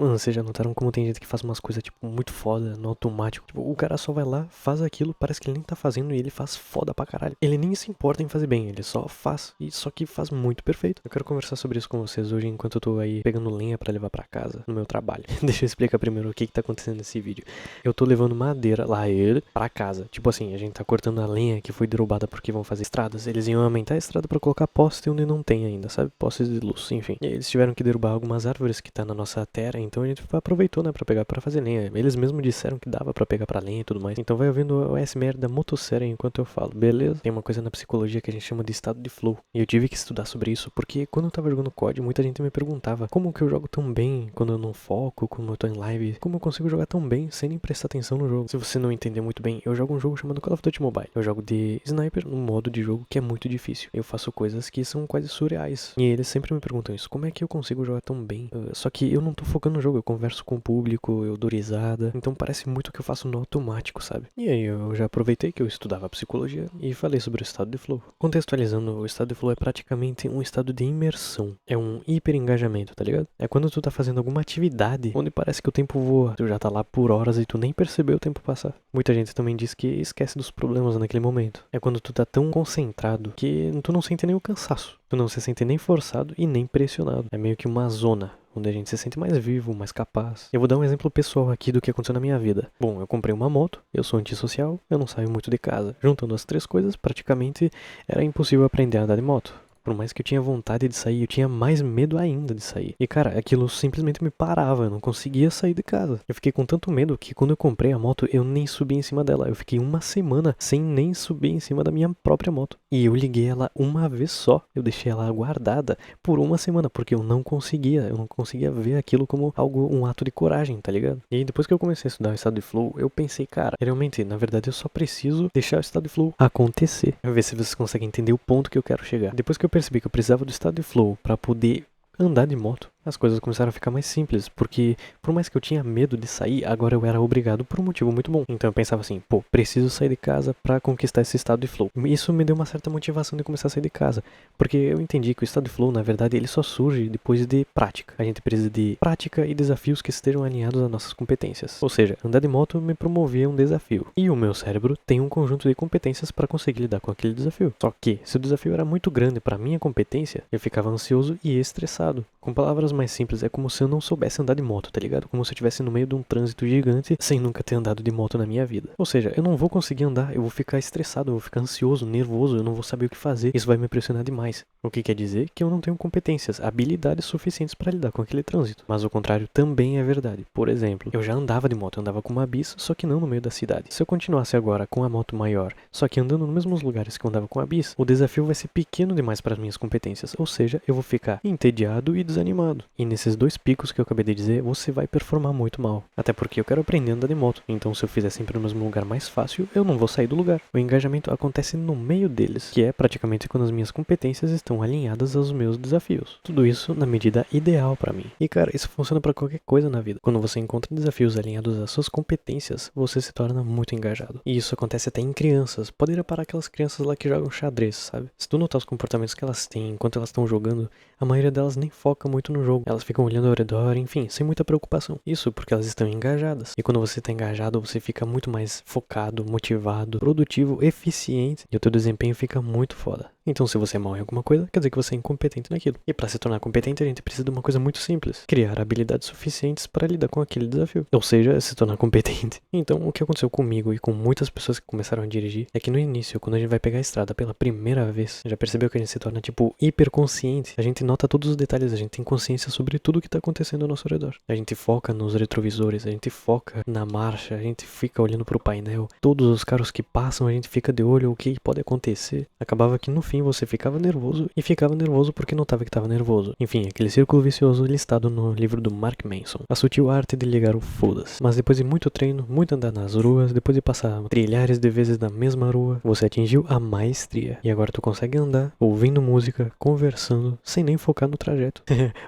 Mano, vocês já notaram como tem gente que faz umas coisas, tipo, muito foda, no automático? Tipo, o cara só vai lá, faz aquilo, parece que ele nem tá fazendo e ele faz foda pra caralho. Ele nem se importa em fazer bem, ele só faz, e só que faz muito perfeito. Eu quero conversar sobre isso com vocês hoje, enquanto eu tô aí pegando lenha pra levar pra casa, no meu trabalho. Deixa eu explicar primeiro o que tá acontecendo nesse vídeo. Eu tô levando madeira, lá ele, pra casa. Tipo assim, a gente tá cortando a lenha que foi derrubada porque vão fazer estradas. Eles iam aumentar a estrada pra colocar poste onde não tem ainda, sabe? Postes de luz, enfim. E aí eles tiveram que derrubar algumas árvores que tá na nossa terra, então a gente aproveitou, né, pra pegar pra fazer lenha. Eles mesmos disseram que dava pra pegar pra lenha e tudo mais. Então vai ouvindo o ASMR da motosserra enquanto eu falo, beleza? Tem uma coisa na psicologia que a gente chama de estado de flow. E eu tive que estudar sobre isso porque quando eu tava jogando COD, muita gente me perguntava como que eu jogo tão bem quando eu não foco, como eu tô em live, como eu consigo jogar tão bem sem nem prestar atenção no jogo. Se você não entender muito bem, eu jogo um jogo chamado Call of Duty Mobile. Eu jogo de sniper num modo de jogo que é muito difícil. Eu faço coisas que são quase surreais. E eles sempre me perguntam isso, como é que eu consigo jogar tão bem? Só que eu não tô focando no jogo, eu converso com o público, eu dou risada. Então parece muito que eu faço no automático, sabe? E aí eu já aproveitei que eu estudava psicologia e falei sobre o estado de flow. Contextualizando, o estado de flow é praticamente um estado de imersão. É um hiper engajamento, tá ligado? É quando tu tá fazendo alguma atividade onde parece que o tempo voa. Tu já tá lá por horas e tu nem percebeu o tempo passar. Muita gente também diz que esquece dos problemas naquele momento. É quando tu tá tão concentrado que tu não sente nem o cansaço. Tu não se sente nem forçado e nem pressionado. É meio que uma zona onde a gente se sente mais vivo, mais capaz. Eu vou dar um exemplo pessoal aqui do que aconteceu na minha vida. Bom, eu comprei uma moto, eu sou antissocial, eu não saio muito de casa. Juntando as três coisas, praticamente era impossível aprender a andar de moto. Por mais que eu tinha vontade de sair, eu tinha mais medo ainda de sair. E cara, aquilo simplesmente me parava, eu não conseguia sair de casa. Eu fiquei com tanto medo que quando eu comprei a moto, eu nem subi em cima dela. Eu fiquei uma semana sem nem subir em cima da minha própria moto. E eu liguei ela uma vez só. Eu deixei ela guardada por uma semana, porque eu não conseguia ver aquilo como algo, um ato de coragem, tá ligado? E aí depois que eu comecei a estudar o estado de flow, eu pensei, cara, realmente, na verdade eu só preciso deixar o estado de flow acontecer. Eu vou ver se vocês conseguem entender o ponto que eu quero chegar. Depois que eu percebi que eu precisava do estado de flow para poder andar de moto, as coisas começaram a ficar mais simples, porque por mais que eu tinha medo de sair, agora eu era obrigado por um motivo muito bom. Então eu pensava assim, pô, preciso sair de casa pra conquistar esse estado de flow. Isso me deu uma certa motivação de começar a sair de casa, porque eu entendi que o estado de flow, na verdade, ele só surge depois de prática. A gente precisa de prática e desafios que estejam alinhados às nossas competências. Ou seja, andar de moto me promovia um desafio, e o meu cérebro tem um conjunto de competências para conseguir lidar com aquele desafio. Só que, se o desafio era muito grande para minha competência, eu ficava ansioso e estressado. Com palavras mais simples, é como se eu não soubesse andar de moto, tá ligado? Como se eu estivesse no meio de um trânsito gigante sem nunca ter andado de moto na minha vida. Ou seja, eu não vou conseguir andar, eu vou ficar estressado, eu vou ficar ansioso, nervoso, eu não vou saber o que fazer. Isso vai me pressionar demais. O que quer dizer que eu não tenho competências, habilidades suficientes para lidar com aquele trânsito. Mas o contrário também é verdade. Por exemplo, eu já andava de moto, eu andava com uma bis, só que não no meio da cidade. Se eu continuasse agora com a moto maior, só que andando nos mesmos lugares que eu andava com a bis, o desafio vai ser pequeno demais para as minhas competências. Ou seja, eu vou ficar entediado e desanimado. E nesses dois picos que eu acabei de dizer, você vai performar muito mal. Até porque eu quero aprender a andar de moto. Então se eu fizer sempre no mesmo lugar mais fácil, eu não vou sair do lugar. O engajamento acontece no meio deles, que é praticamente quando as minhas competências estão alinhadas aos meus desafios. Tudo isso na medida ideal pra mim. E cara, isso funciona pra qualquer coisa na vida. Quando você encontra desafios alinhados às suas competências, você se torna muito engajado. E isso acontece até em crianças. Pode reparar aquelas crianças lá que jogam xadrez, sabe? Se tu notar os comportamentos que elas têm enquanto elas estão jogando, a maioria delas nem foca muito no jogo. Elas ficam olhando ao redor, enfim, sem muita preocupação. Isso porque elas estão engajadas. E quando você está engajado, você fica muito mais focado, motivado, produtivo, eficiente. E o teu desempenho fica muito foda. Então se você é mal em alguma coisa, quer dizer que você é incompetente naquilo. E para se tornar competente, a gente precisa de uma coisa muito simples. Criar habilidades suficientes para lidar com aquele desafio. Ou seja, se tornar competente. Então o que aconteceu comigo e com muitas pessoas que começaram a dirigir, é que no início, quando a gente vai pegar a estrada pela primeira vez, já percebeu que a gente se torna tipo hiperconsciente. A gente nota todos os detalhes, a gente tem consciência sobre tudo que está acontecendo ao nosso redor. A gente foca nos retrovisores, a gente foca na marcha, a gente fica olhando pro painel. Todos os carros que passam, a gente fica de olho o que pode acontecer. Acabava que no fim você ficava nervoso e ficava nervoso porque notava que estava nervoso. Enfim, aquele círculo vicioso listado no livro do Mark Manson. A sutil arte de ligar o foda-se. Mas depois de muito treino, muito andar nas ruas, depois de passar trilhares de vezes na mesma rua, você atingiu a maestria. E agora tu consegue andar ouvindo música, conversando, sem nem focar no trajeto.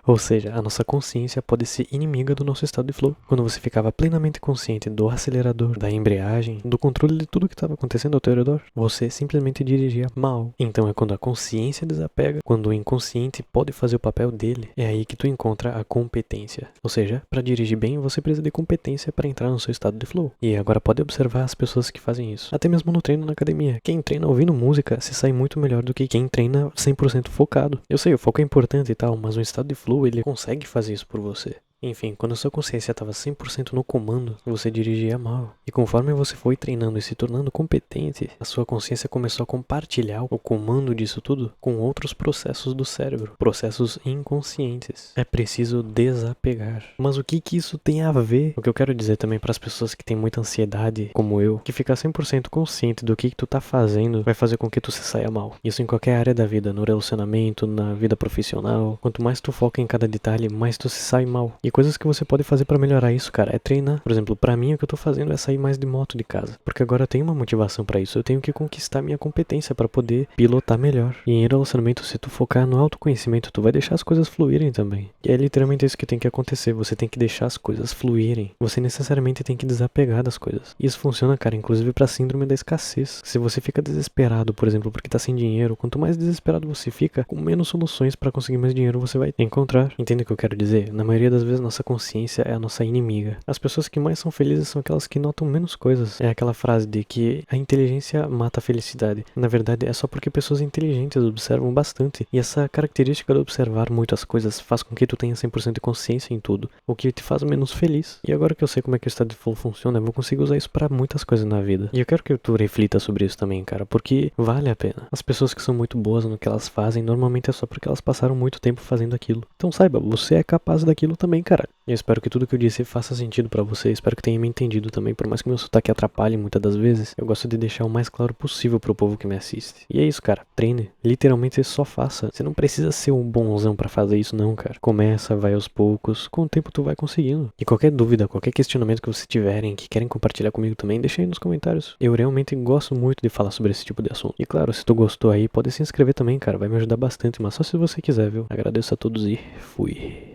Ou seja, a nossa consciência pode ser inimiga do nosso estado de flow. Quando você ficava plenamente consciente do acelerador, da embreagem, do controle de tudo que estava acontecendo ao teu redor, você simplesmente dirigia mal. Então é quando a consciência desapega, quando o inconsciente pode fazer o papel dele, é aí que tu encontra a competência. Ou seja, para dirigir bem, você precisa de competência para entrar no seu estado de flow. E agora pode observar as pessoas que fazem isso. Até mesmo no treino na academia. Quem treina ouvindo música se sai muito melhor do que quem treina 100% focado. Eu sei, o foco é importante e tal, mas o estado de flow, ele consegue fazer isso por você. Enfim, quando a sua consciência estava 100% no comando, você dirigia mal. E conforme você foi treinando e se tornando competente, a sua consciência começou a compartilhar o comando disso tudo com outros processos do cérebro, processos inconscientes. É preciso desapegar. Mas o que isso tem a ver? O que eu quero dizer também para as pessoas que têm muita ansiedade, como eu, que ficar 100% consciente do que tu tá fazendo vai fazer com que tu se saia mal. Isso em qualquer área da vida, no relacionamento, na vida profissional. Quanto mais tu foca em cada detalhe, mais tu se sai mal. E coisas que você pode fazer pra melhorar isso, cara, é treinar. Por exemplo, pra mim o que eu tô fazendo é sair mais de moto de casa. Porque agora eu tenho uma motivação pra isso. Eu tenho que conquistar minha competência pra poder pilotar melhor. E em relacionamento, se tu focar no autoconhecimento, tu vai deixar as coisas fluírem também. E é literalmente isso que tem que acontecer. Você tem que deixar as coisas fluírem. Você necessariamente tem que desapegar das coisas. E isso funciona, cara, inclusive pra síndrome da escassez. Se você fica desesperado, por exemplo, porque tá sem dinheiro, quanto mais desesperado você fica, com menos soluções pra conseguir mais dinheiro você vai encontrar. Entende o que eu quero dizer? Na maioria das vezes, nossa consciência é a nossa inimiga. As pessoas que mais são felizes são aquelas que notam menos coisas. É aquela frase de que a inteligência mata a felicidade. Na verdade, é só porque pessoas inteligentes observam bastante. E essa característica de observar muitas coisas faz com que tu tenha 100% de consciência em tudo, o que te faz menos feliz. E agora que eu sei como é que o estado de flow funciona, eu vou conseguir usar isso pra muitas coisas na vida. E eu quero que tu reflita sobre isso também, cara, porque vale a pena. As pessoas que são muito boas no que elas fazem, normalmente é só porque elas passaram muito tempo fazendo aquilo. Então saiba, você é capaz daquilo também, cara. Eu espero que tudo que eu disse faça sentido pra você. Espero que tenha me entendido também. Por mais que meu sotaque atrapalhe muitas das vezes, eu gosto de deixar o mais claro possível pro povo que me assiste. E é isso, cara. Treine. Literalmente só faça. Você não precisa ser um bonzão pra fazer isso, não, cara. Começa, vai aos poucos. Com o tempo tu vai conseguindo. E qualquer dúvida, qualquer questionamento que vocês tiverem, que querem compartilhar comigo também, deixa aí nos comentários. Eu realmente gosto muito de falar sobre esse tipo de assunto. E claro, se tu gostou aí, pode se inscrever também, cara. Vai me ajudar bastante, mas só se você quiser, viu? Agradeço a todos e fui.